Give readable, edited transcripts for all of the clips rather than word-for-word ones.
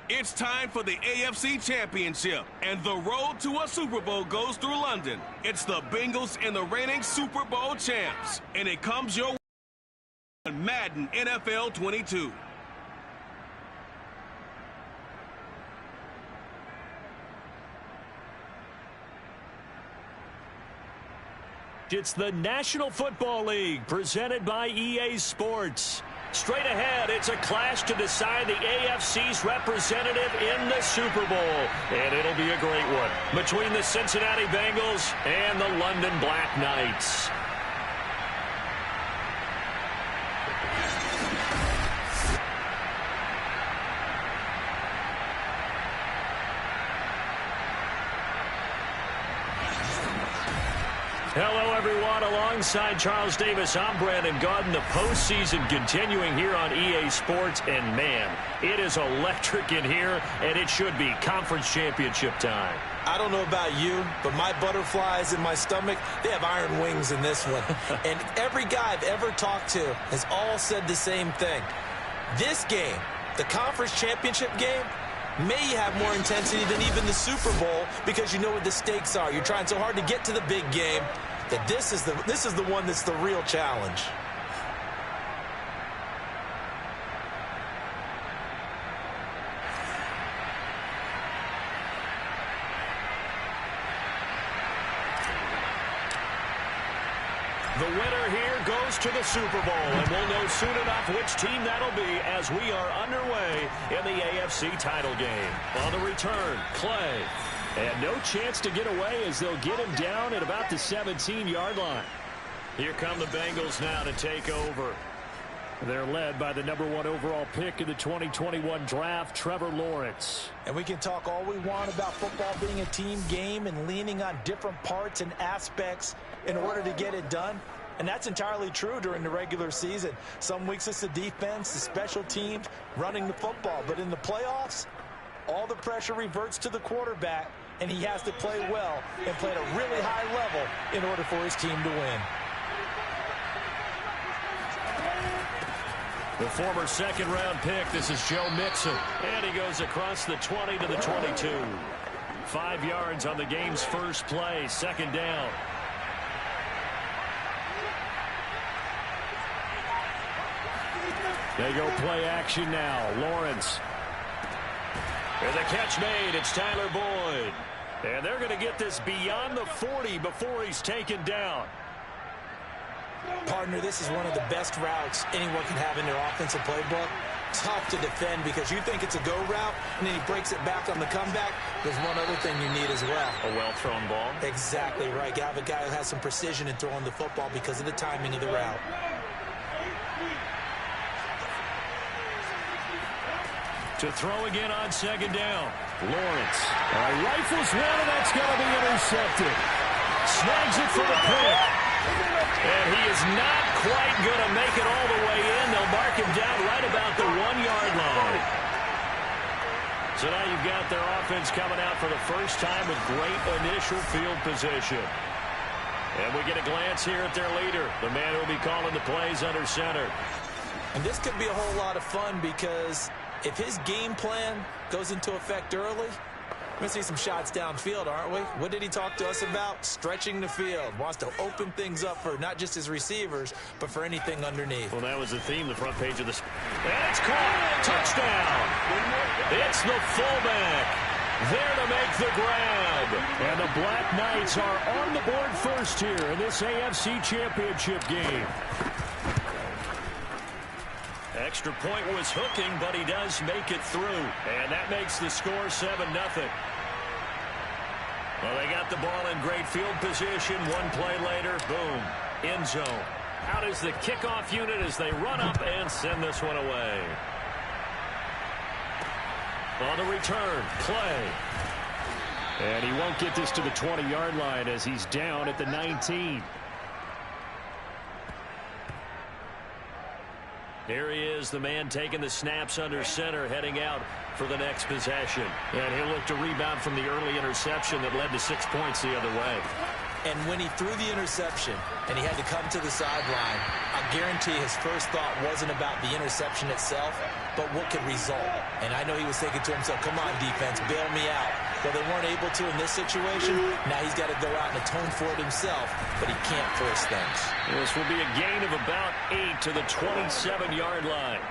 It's time for the AFC Championship, and the road to a Super Bowl goes through London. It's the Bengals and the reigning Super Bowl champs, and it comes your way on Madden NFL 22. It's the National Football League presented by EA Sports. Straight ahead, it's a clash to decide the AFC's representative in the Super Bowl. And it'll be a great one between the Cincinnati Bengals and the London Black Knights. Hello, everyone. Alongside Charles Davis, I'm Brandon Gaudin. The postseason continuing here on EA Sports. And, man, it is electric in here, and it should be conference championship time. I don't know about you, but my butterflies in my stomach, they have iron wings in this one. And every guy I've ever talked to has all said the same thing. This game, the conference championship game, may have more intensity than even the Super Bowl because you know what the stakes are. You're trying so hard to get to the big game that this is the one that's the real challenge. The winner here goes to the Super Bowl, and we'll know soon enough which team that'll be as we are underway in the AFC title game. On the return, Clay. And no chance to get away as they'll get him down at about the 17-yard line. Here come the Bengals now to take over. They're led by the #1 overall pick in the 2021 draft, Trevor Lawrence. And we can talk all we want about football being a team game and leaning on different parts and aspects in order to get it done. And that's entirely true during the regular season. Some weeks it's the defense, the special teams, running the football. But in the playoffs, all the pressure reverts to the quarterback, and he has to play well and play at a really high level in order for his team to win. The former second-round pick, this is Joe Mixon. And he goes across the 20 to the 22. 5 yards on the game's first play, second down. They go play action now. Lawrence. And the catch made. It's Tyler Boyd. And they're going to get this beyond the 40 before he's taken down. Partner, this is one of the best routes anyone can have in their offensive playbook. Tough to defend because you think it's a go route, and then he breaks it back on the comeback. There's one other thing you need as well. A well-thrown ball. Exactly right. You have a guy who has some precision in throwing the football because of the timing of the route. To throw again on second down. Lawrence. Rifles one, and that's going to be intercepted. Snags it for the pick. And he is not quite going to make it all the way in. They'll mark him down right about the 1-yard line. So now you've got their offense coming out for the first time with great initial field position. And we get a glance here at their leader, the man who will be calling the plays under center. And this could be a whole lot of fun because if his game plan goes into effect early, we're going to see some shots downfield, aren't we? What did he talk to us about? Stretching the field. Wants to open things up for not just his receivers, but for anything underneath. Well, that was the theme, the front page of the... And it's caught. Touchdown. It's the fullback there to make the grab. And the Black Knights are on the board first here in this AFC Championship game. Extra point was hooking, but he does make it through. And that makes the score 7-0. Well, they got the ball in great field position. One play later, boom, end zone. Out is the kickoff unit as they run up and send this one away. On the return, Clay. And he won't get this to the 20-yard line as he's down at the 19. Here he is, the man taking the snaps under center, heading out for the next possession. And he'll look to rebound from the early interception that led to 6 points the other way. And when he threw the interception and he had to come to the sideline, I guarantee his first thought wasn't about the interception itself, but what could result. And I know he was thinking to himself, come on, defense, bail me out. Well, they weren't able to in this situation. Now he's got to go out and atone for it himself, but he can't force things. This will be a gain of about 8 to the 27-yard line.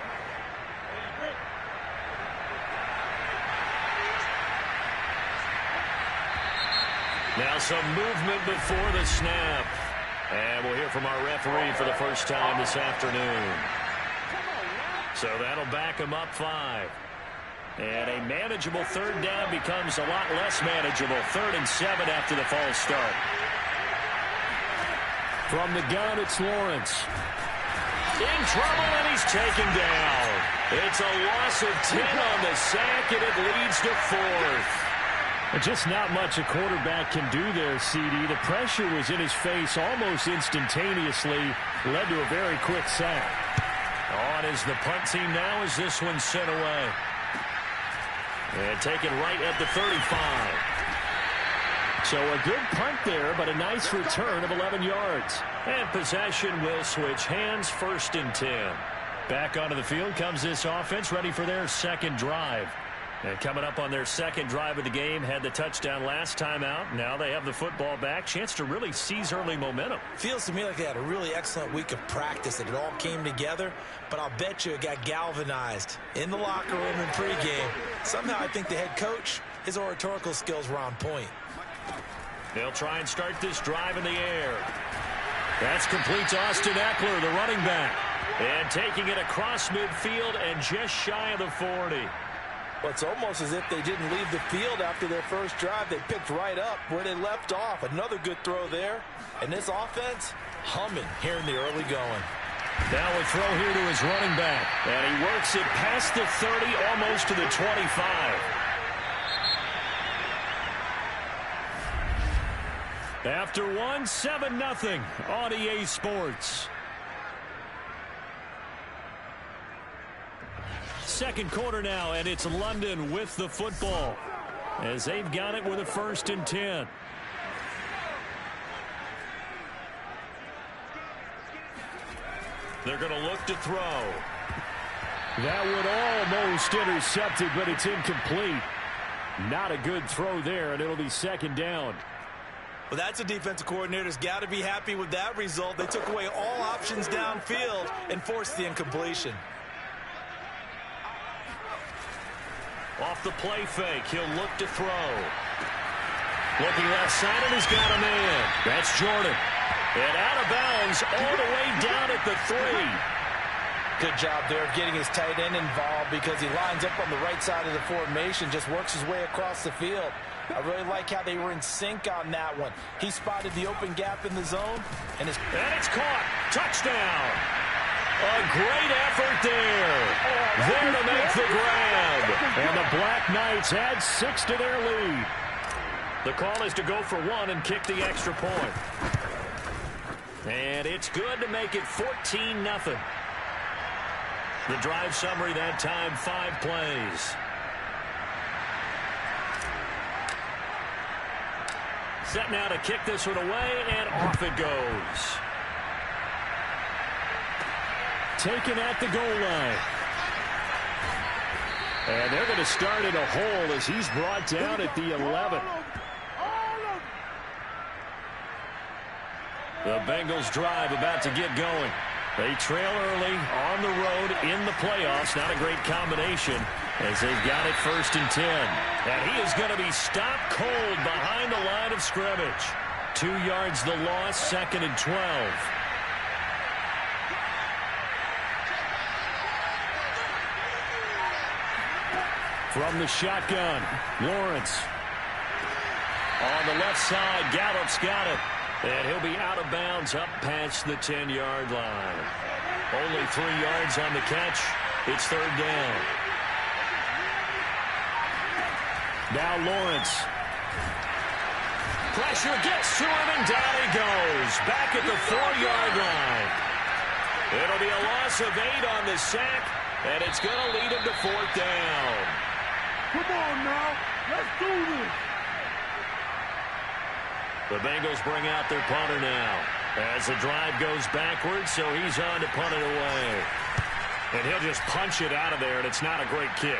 Now some movement before the snap. And we'll hear from our referee for the first time this afternoon. So that'll back him up 5. And a manageable third down becomes a lot less manageable. 3rd and 7 after the false start. From the gun, it's Lawrence. In trouble, and he's taken down. It's a loss of 10 on the sack, and it leads to 4th. Just not much a quarterback can do there, CD. The pressure was in his face almost instantaneously. Led to a very quick sack. On is the punt team now as this one's sent away. And taken right at the 35. So a good punt there, but a nice return of 11 yards. And possession will switch hands, 1st and 10. Back onto the field comes this offense, ready for their second drive. And coming up on their second drive of the game, had the touchdown last time out. Now they have the football back. Chance to really seize early momentum. Feels to me like they had a really excellent week of practice, that it all came together, but I'll bet you it got galvanized in the locker room in pregame. Somehow I think the head coach, his oratorical skills were on point. They'll try and start this drive in the air. That's complete to Austin Eckler, the running back. And taking it across midfield and just shy of the 40. Well, it's almost as if they didn't leave the field after their first drive. They picked right up where they left off. Another good throw there. And this offense, humming here in the early going. Now a throw here to his running back. And he works it past the 30, almost to the 25. After one, 7-0 on EA Sports. Second quarter now, and it's London with the football as they've got it with a 1st and 10. They're going to look to throw. That would almost intercepted, but it's incomplete. Not a good throw there, and it'll be 2nd down. Well, that's a defensive coordinator's got to be happy with that result. They took away all options downfield and forced the incompletion. Off the play fake, he'll look to throw. Looking left side, and he's got a man. That's Jordan. And out of bounds all the way down at the 3. Good job there of getting his tight end involved, because he lines up on the right side of the formation, just works his way across the field. I really like how they were in sync on that one. He spotted the open gap in the zone, and it's caught. Touchdown. A great effort there. There to make the grab. And the Black Knights add 6 to their lead. The call is to go for 1 and kick the extra point. And it's good to make it 14-0. The drive summary that time, 5 plays. Set now to kick this one away, and off it goes. Taken at the goal line. And they're going to start in a hole as he's brought down at the 11. The Bengals drive about to get going. They trail early on the road in the playoffs. Not a great combination as they've got it 1st and 10. And he is going to be stopped cold behind the line of scrimmage. 2 yards the loss, 2nd and 12. From the shotgun, Lawrence. On the left side, Gallup's got it. And he'll be out of bounds up past the 10-yard line. Only 3 yards on the catch. It's 3rd down. Now Lawrence. Pressure gets to him, and down he goes. Back at the 4-yard line. It'll be a loss of 8 on the sack, and it's going to lead him to 4th down. Come on now. Let's do this. The Bengals bring out their punter now as the drive goes backwards, so he's on to punt it away. And he'll just punch it out of there, and it's not a great kick.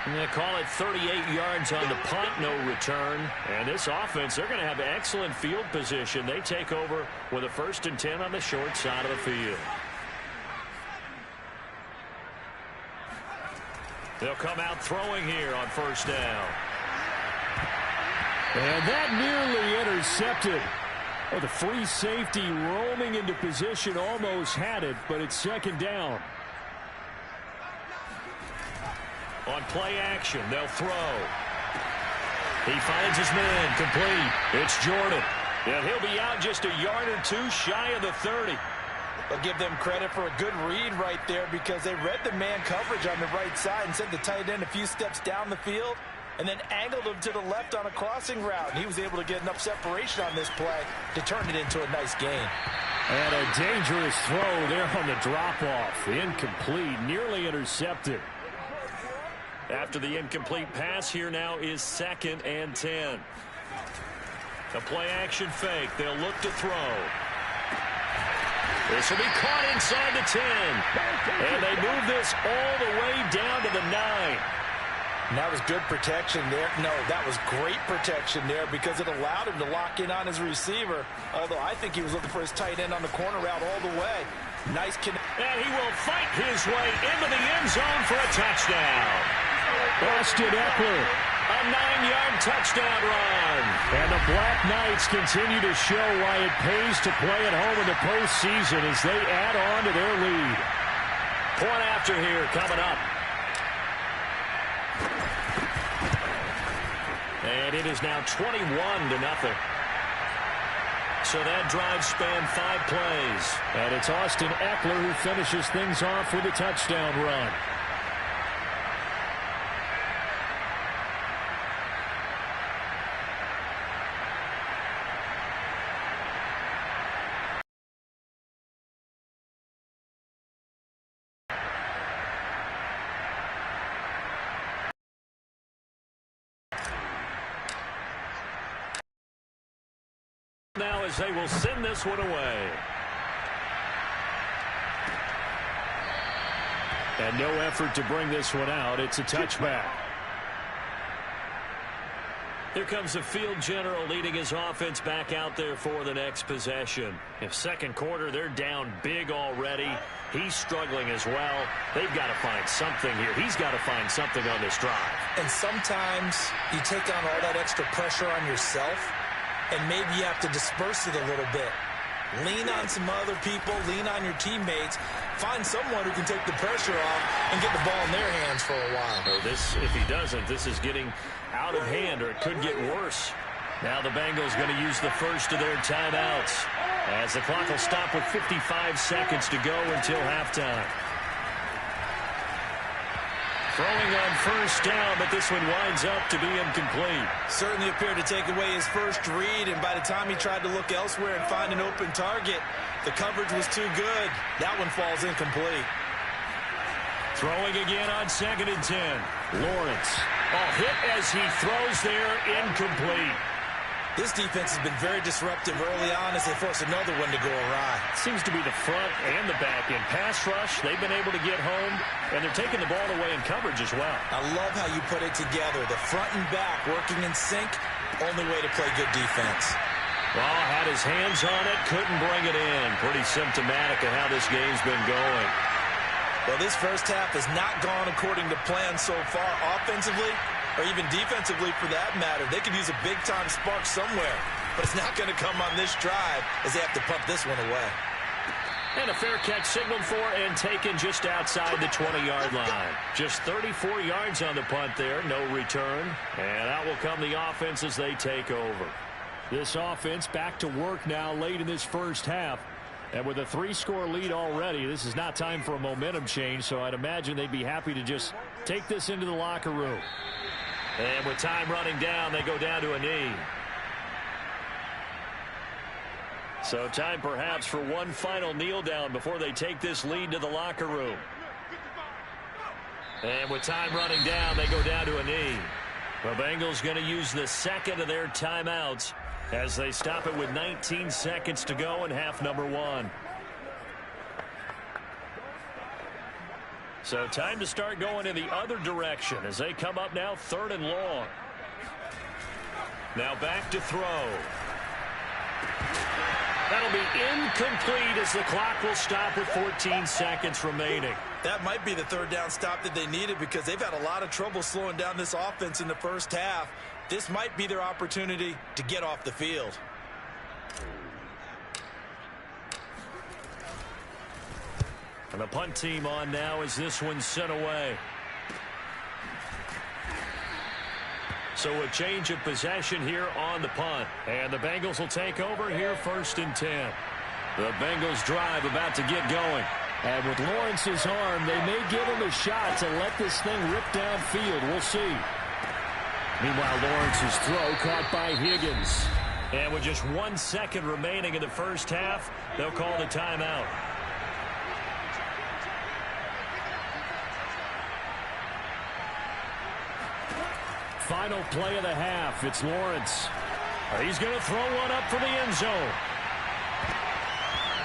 And they call it 38 yards on the punt, no return. And this offense, they're going to have excellent field position. They take over with a 1st and 10 on the short side of the field. They'll come out throwing here on 1st down. And that nearly intercepted. Oh, the free safety roaming into position almost had it, but it's 2nd down. On play action, they'll throw. He finds his man, complete. It's Jordan. And he'll be out just a yard or two shy of the 30. I'll give them credit for a good read right there because they read the man coverage on the right side and sent the tight end a few steps down the field and then angled him to the left on a crossing route. And he was able to get enough separation on this play to turn it into a nice gain. And a dangerous throw there on the drop-off. Incomplete, nearly intercepted. After the incomplete pass, here now is 2nd and 10. The play action fake. They'll look to throw. This will be caught inside the 10. And they move this all the way down to the 9. And that was good protection there. No, that was great protection there because it allowed him to lock in on his receiver. Although I think he was looking for his tight end on the corner route all the way. Nice connect. And he will fight his way into the end zone for a touchdown. Austin Eckler. A 9-yard touchdown run. And the Black Knights continue to show why it pays to play at home in the postseason as they add on to their lead. Point after here coming up. And it is now 21-0. So that drive spanned 5 plays. And it's Austin Eckler who finishes things off with a touchdown run. Now as they will send this one away. And no effort to bring this one out. It's a touchback. Here comes the field general leading his offense back out there for the next possession. If 2nd quarter, they're down big already. He's struggling as well. They've got to find something here. He's got to find something on this drive. And sometimes you take on all that extra pressure on yourself, and maybe you have to disperse it a little bit. Lean on some other people. Lean on your teammates. Find someone who can take the pressure off and get the ball in their hands for a while. If he doesn't, this is getting out of hand, or it could get worse. Now the Bengals going to use the first of their timeouts as the clock will stop with 55 seconds to go until halftime. Throwing on 1st down, but this one winds up to be incomplete. Certainly appeared to take away his first read, and by the time he tried to look elsewhere and find an open target, the coverage was too good. That one falls incomplete. Throwing again on 2nd and 10. Lawrence. Hit as he throws there, incomplete. This defense has been very disruptive early on as they force another one to go awry. Seems to be the front and the back end. Pass rush, they've been able to get home, and they're taking the ball away in coverage as well. I love how you put it together. The front and back working in sync, only way to play good defense. Well, had his hands on it, couldn't bring it in. Pretty symptomatic of how this game's been going. Well, this first half has not gone according to plan so far offensively, or even defensively for that matter. They could use a big-time spark somewhere, but it's not going to come on this drive as they have to pump this one away. And a fair catch signaled for and taken just outside the 20-yard line. Just 34 yards on the punt there, no return. And out will come the offense as they take over. This offense back to work now late in this first half. And with a 3-score lead already, this is not time for a momentum change, so I'd imagine they'd be happy to just take this into the locker room. And with time running down, they go down to a knee. So time perhaps for one final kneel down before they take this lead to the locker room. And with time running down, they go down to a knee. The Bengals going to use the second of their timeouts as they stop it with 19 seconds to go in half number 1. So time to start going in the other direction as they come up now 3rd and long. Now back to throw. That'll be incomplete as the clock will stop with 14 seconds remaining. That might be the 3rd down stop that they needed because they've had a lot of trouble slowing down this offense in the first half. This might be their opportunity to get off the field. And the punt team on now as this one's sent away. So a change of possession here on the punt. And the Bengals will take over here 1st and 10. The Bengals drive about to get going. And with Lawrence's arm, they may give him a shot to let this thing rip downfield. We'll see. Meanwhile, Lawrence's throw caught by Higgins. And with just 1 second remaining in the first half, they'll call the timeout. Final play of the half. It's Lawrence. He's going to throw one up for the end zone.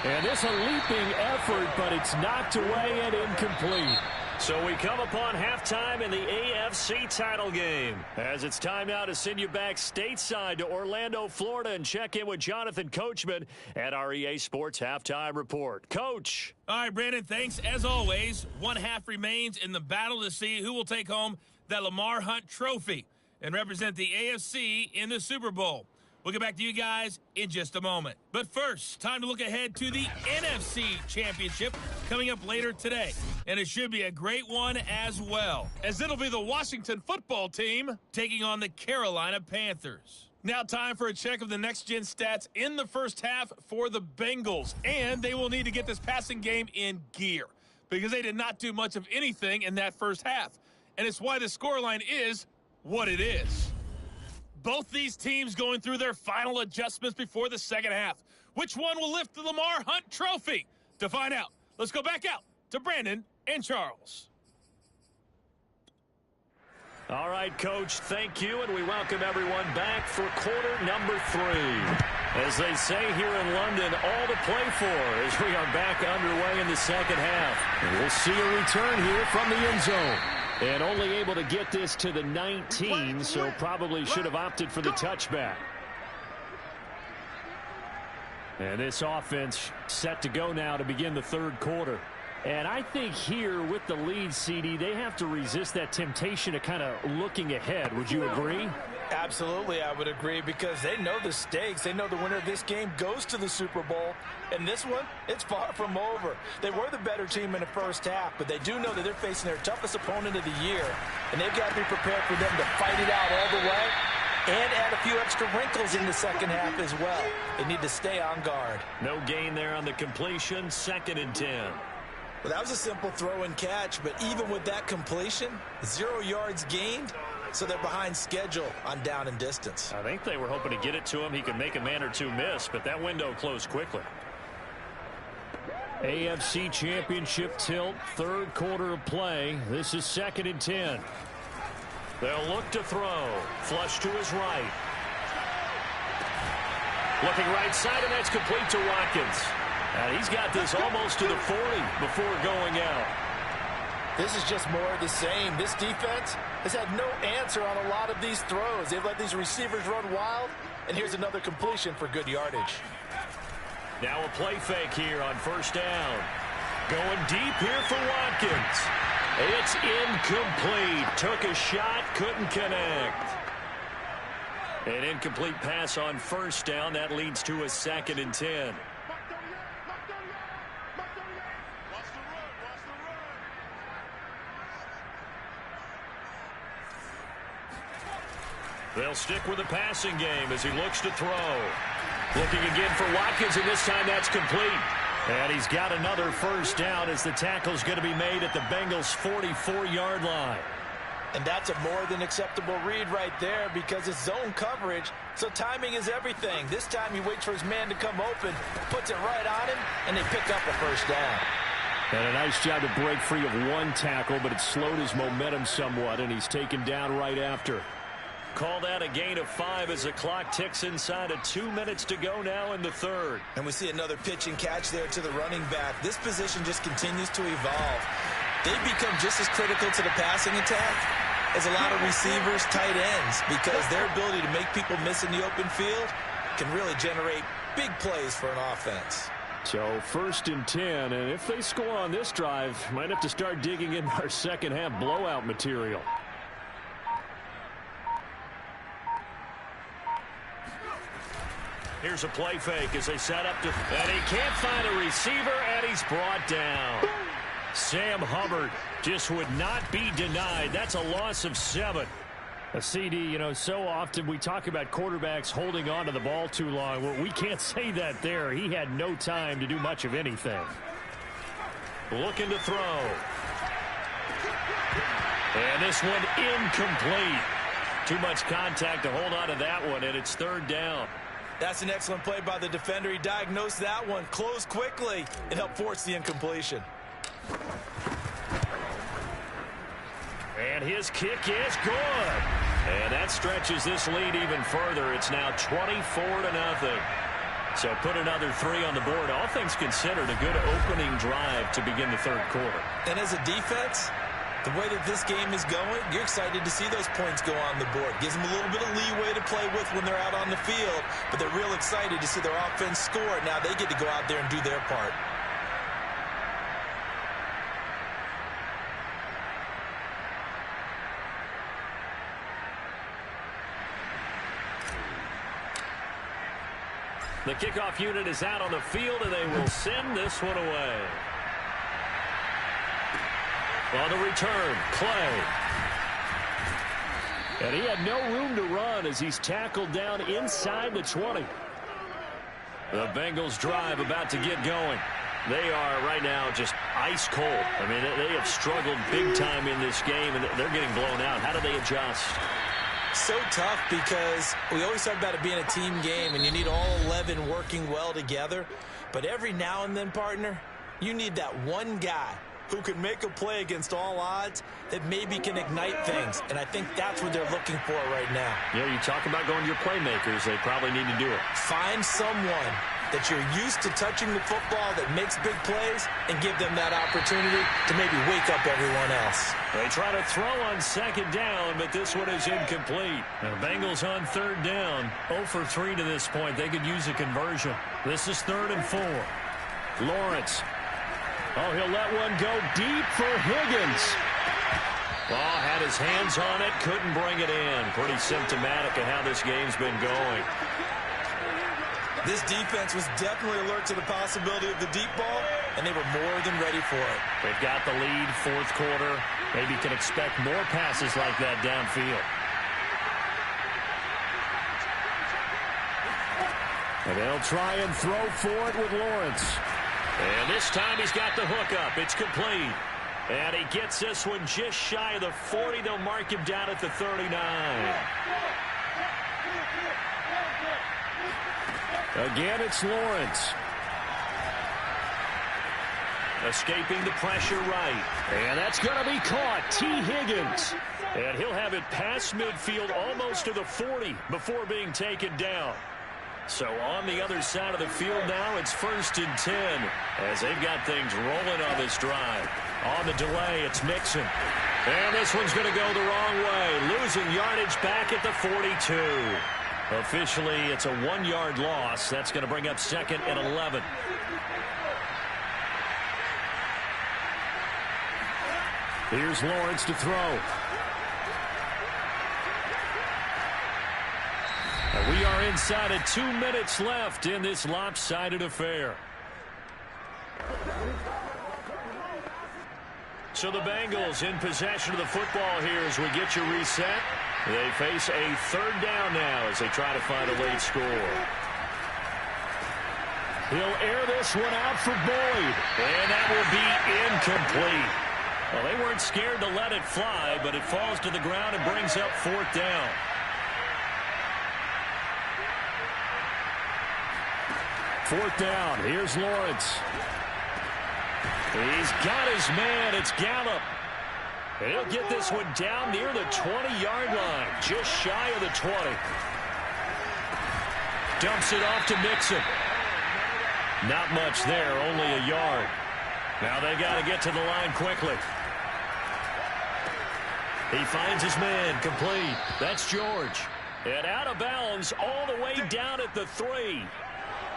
And this a leaping effort, but it's knocked away and incomplete. So we come upon halftime in the AFC title game. As it's time now to send you back stateside to Orlando, Florida, and check in with Jonathan Coachman at our EA Sports Halftime Report. Coach. All right, Brandon, thanks. As always, 1 half remains in the battle to see who will take home that Lamar Hunt trophy and represent the AFC in the Super Bowl. We'll get back to you guys in just a moment. But first, time to look ahead to the NFC Championship coming up later today. And it should be a great one as well, as it'll be the Washington football team taking on the Carolina Panthers. Now time for a check of the next-gen stats in the first half for the Bengals. And they will need to get this passing game in gear because they did not do much of anything in that first half. And it's why the scoreline is what it is. Both these teams going through their final adjustments before the second half. Which one will lift the Lamar Hunt trophy? To find out, let's go back out to Brandon and Charles. All right, Coach, thank you, and we welcome everyone back for quarter number 3. As they say here in London, all to play for as we are back underway in the second half. And we'll see a return here from the end zone. And only able to get this to the 19, so probably should have opted for the touchback. And this offense set to go now to begin the 3rd quarter. And I think here with the lead, CD, they have to resist that temptation of kind of looking ahead. Would you agree? Absolutely, I would agree, because they know the stakes. They know the winner of this game goes to the Super Bowl. And this one, it's far from over. They were the better team in the first half, but they do know that they're facing their toughest opponent of the year. And they've got to be prepared for them to fight it out all the way and add a few extra wrinkles in the second half as well. They need to stay on guard. No gain there on the completion, 2nd and 10. Well, that was a simple throw and catch, but even with that completion, 0 yards gained, so they're behind schedule on down and distance. I think they were hoping to get it to him. He could make a man or two miss, but that window closed quickly. AFC Championship tilt, 3rd quarter of play. This is 2nd and 10. They'll look to throw. Flush to his right. Looking right side, and that's complete to Watkins. And he's got this almost to the 40 before going out. This is just more of the same. This defense has had no answer on a lot of these throws. They've let these receivers run wild, and here's another completion for good yardage. Now a play fake here on 1st down. Going deep here for Watkins. It's incomplete. Took a shot, couldn't connect. An incomplete pass on 1st down. That leads to a 2nd and 10. They'll stick with the passing game as he looks to throw. Looking again for Watkins, and this time that's complete. And he's got another 1st down as the tackle's going to be made at the Bengals' 44-yard line. And that's a more than acceptable read right there because it's zone coverage, so timing is everything. This time he waits for his man to come open, puts it right on him, and they pick up a 1st down. And a nice job to break free of one tackle, but it slowed his momentum somewhat, and he's taken down right after. Call that a gain of 5 as the clock ticks inside of 2 minutes to go now in the third. And we see another pitch and catch there to the running back. This position just continues to evolve. They've become just as critical to the passing attack as a lot of receivers, tight ends, because their ability to make people miss in the open field can really generate big plays for an offense. So 1st and 10, and if they score on this drive, might have to start digging in our second half blowout material. Here's a play fake as they set up to, and he can't find a receiver, and he's brought down. Sam Hubbard just would not be denied. That's a loss of 7. A CD, you know, so often we talk about quarterbacks holding on to the ball too long. Well, we can't say that there. He had no time to do much of anything. Looking to throw. And this one incomplete. Too much contact to hold on to that one, and it's 3rd down. That's an excellent play by the defender. He diagnosed that one, closed quickly, and helped force the incompletion. And his kick is good. And that stretches this lead even further. It's now 24-0. So put another 3 on the board. All things considered, a good opening drive to begin the 3rd quarter. And as a defense, the way that this game is going, you're excited to see those points go on the board. Gives them a little bit of leeway to play with when they're out on the field, but they're real excited to see their offense score. Now they get to go out there and do their part. The kickoff unit is out on the field, and they will send this one away. On the return, Clay. And he had no room to run as he's tackled down inside the 20. The Bengals drive about to get going. They are right now just ice cold. I mean, they have struggled big time in this game, and they're getting blown out. How do they adjust? So tough because we always talk about it being a team game, and you need all 11 working well together. But every now and then, partner, you need that one guy who can make a play against all odds that maybe can ignite things. And I think that's what they're looking for right now. Yeah, you talk about going to your playmakers. They probably need to do it. Find someone that you're used to touching the football that makes big plays and give them that opportunity to maybe wake up everyone else. They try to throw on 2nd down, but this one is incomplete. The Bengals on 3rd down, 0 for 3 to this point. They could use a conversion. This is 3rd and 4. Lawrence. Oh, he'll let one go deep for Higgins. Ball had his hands on it, couldn't bring it in. Pretty symptomatic of how this game's been going. This defense was definitely alert to the possibility of the deep ball, and they were more than ready for it. They've got the lead, 4th quarter. Maybe can expect more passes like that downfield. And they'll try and throw for it with Lawrence. And this time he's got the hook up. It's complete. And he gets this one just shy of the 40. They'll mark him down at the 39. Again, it's Lawrence. Escaping the pressure right. And that's going to be caught. T. Higgins. And he'll have it past midfield almost to the 40 before being taken down. So on the other side of the field now, it's 1st and 10 as they've got things rolling on this drive. On the delay, it's Mixon. And this one's going to go the wrong way. Losing yardage back at the 42. Officially, it's a 1-yard loss. That's going to bring up 2nd and 11. Here's Lawrence to throw. We are inside of 2 minutes left in this lopsided affair. So the Bengals in possession of the football here as we get you reset. They face a 3rd down now as they try to find a late score. He'll air this one out for Boyd. And that will be incomplete. Well, they weren't scared to let it fly, but it falls to the ground and brings up 4th down. Fourth down. Here's Lawrence. He's got his man. It's Gallup. And he'll get this one down near the 20-yard line, just shy of the 20. Dumps it off to Mixon. Not much there, only a yard. Now they got to get to the line quickly. He finds his man, complete. That's George. And out of bounds all the way down at the 3.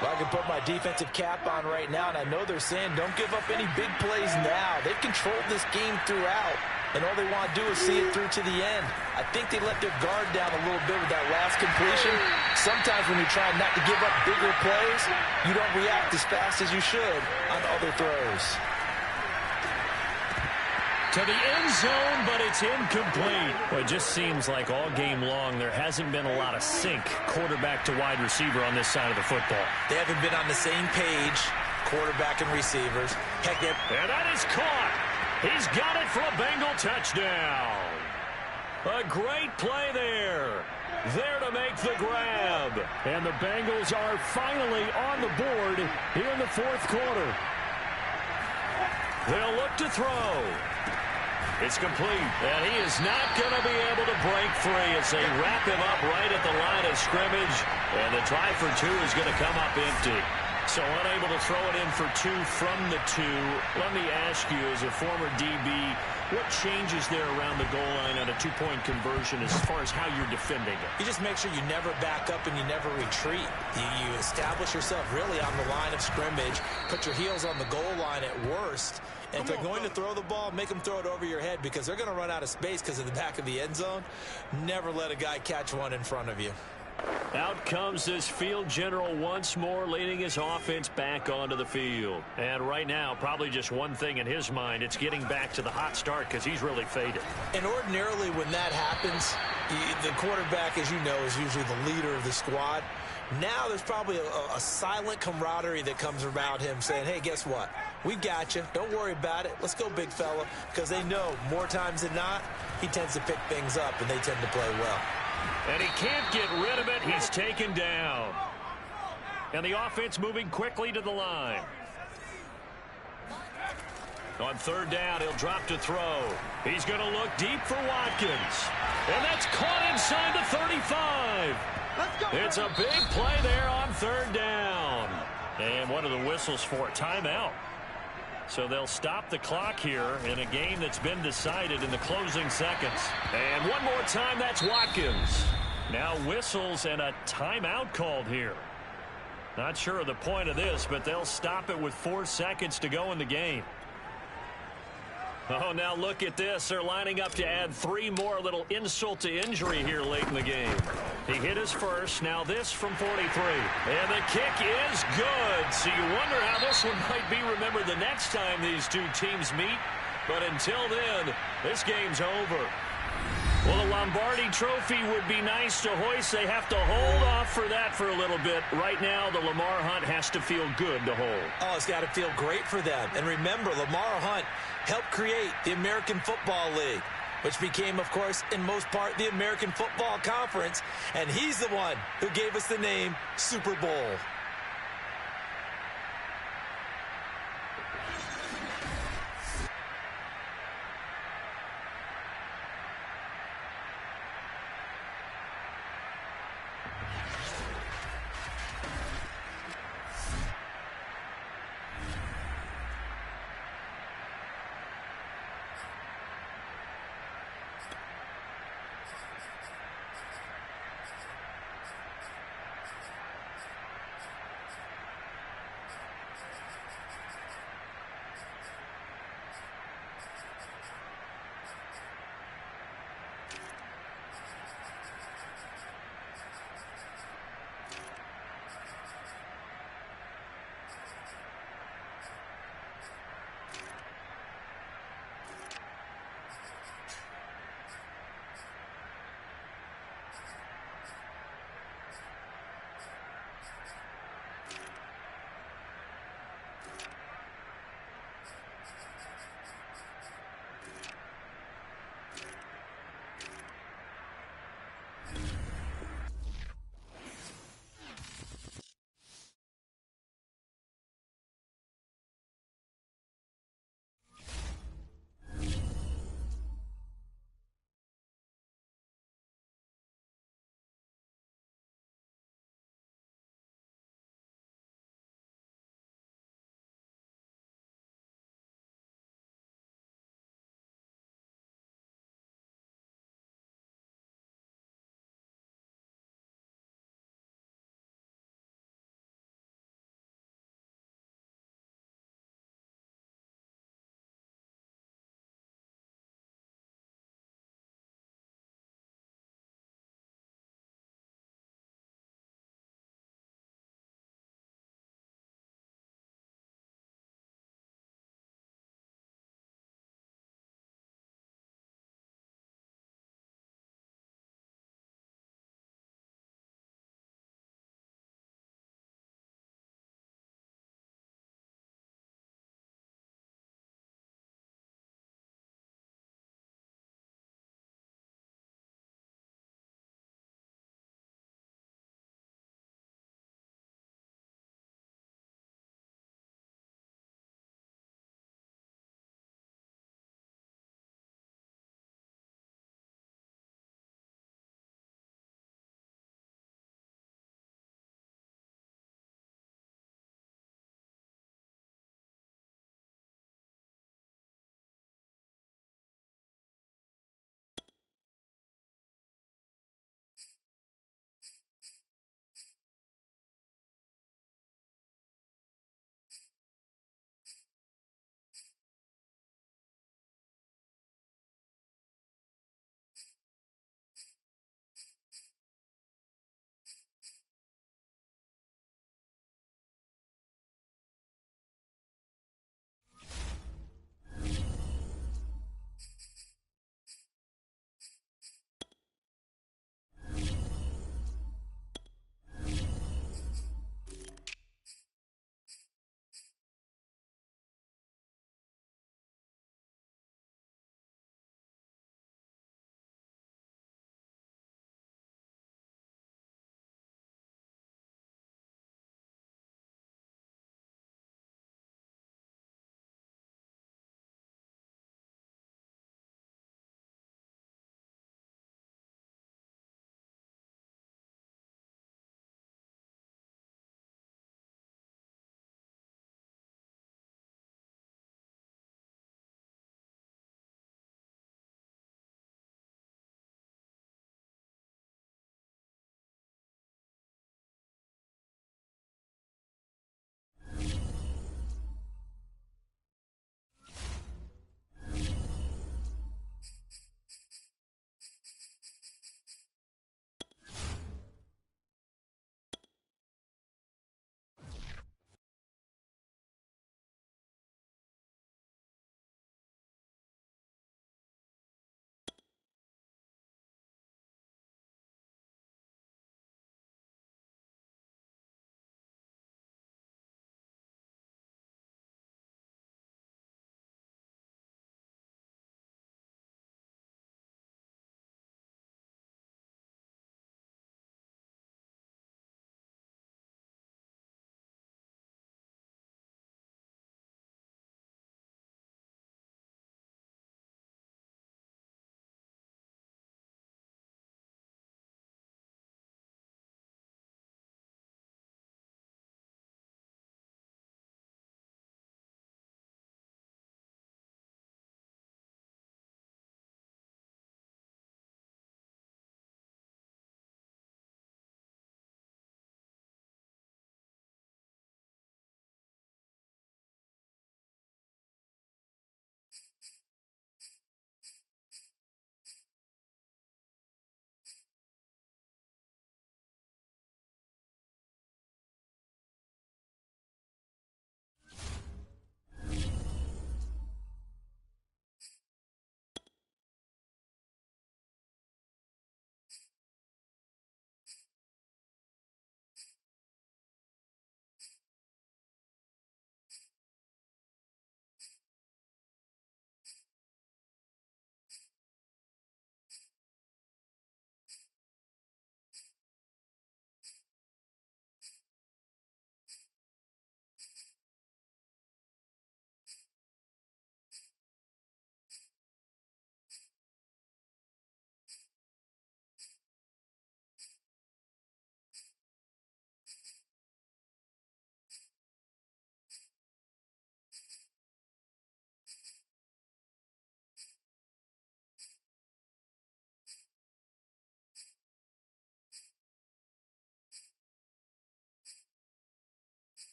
Well, I can put my defensive cap on right now, and I know they're saying don't give up any big plays now. They've controlled this game throughout, and all they want to do is see it through to the end. I think they let their guard down a little bit with that last completion. Sometimes when you're trying not to give up bigger plays, you don't react as fast as you should on other throws. To the end zone, but it's incomplete. Well, it just seems like all game long there hasn't been a lot of sync quarterback to wide receiver on this side of the football. They haven't been on the same page, quarterback and receivers. Heck, and that is caught. He's got it for a Bengal touchdown. A great play there. There to make the grab. And the Bengals are finally on the board here in the fourth quarter. They'll look to throw. It's complete, and he is not going to be able to break free as they wrap him up right at the line of scrimmage, and the try for 2 is going to come up empty. So unable to throw it in for 2 from the 2. Let me ask you, as a former DB, what changes there around the goal line on a 2-point conversion as far as how you're defending it? You just make sure you never back up and you never retreat. You establish yourself really on the line of scrimmage, put your heels on the goal line at worst, and if they're going to throw the ball, make them throw it over your head because they're going to run out of space because of the back of the end zone. Never let a guy catch one in front of you. Out comes this field general once more, leading his offense back onto the field. And right now, probably just one thing in his mind, it's getting back to the hot start because he's really faded. And ordinarily when that happens, the quarterback, as you know, is usually the leader of the squad. Now there's probably a silent camaraderie that comes around him saying, hey, guess what? We got you. Don't worry about it. Let's go, big fella. Because they know more times than not, he tends to pick things up, and they tend to play well. And he can't get rid of it. He's taken down. And the offense moving quickly to the line. On 3rd down, he'll drop to throw. He's going to look deep for Watkins. And that's caught inside the 35. It's a big play there on 3rd down. And one of the whistles for a timeout. So they'll stop the clock here in a game that's been decided in the closing seconds. And one more time, that's Watkins. Now whistles and a timeout called here. Not sure of the point of this, but they'll stop it with 4 seconds to go in the game. Oh, now look at this. They're lining up to add 3 more, little insult to injury here late in the game. He hit his first. Now this from 43. And the kick is good. So you wonder how this one might be remembered the next time these two teams meet. But until then, this game's over. Well, the Lombardi Trophy would be nice to hoist. They have to hold off for that for a little bit. Right now, the Lamar Hunt has to feel good to hold. Oh, it's got to feel great for them. And remember, Lamar Hunt helped create the American Football League, which became, of course, in most part, the American Football Conference. And he's the one who gave us the name Super Bowl.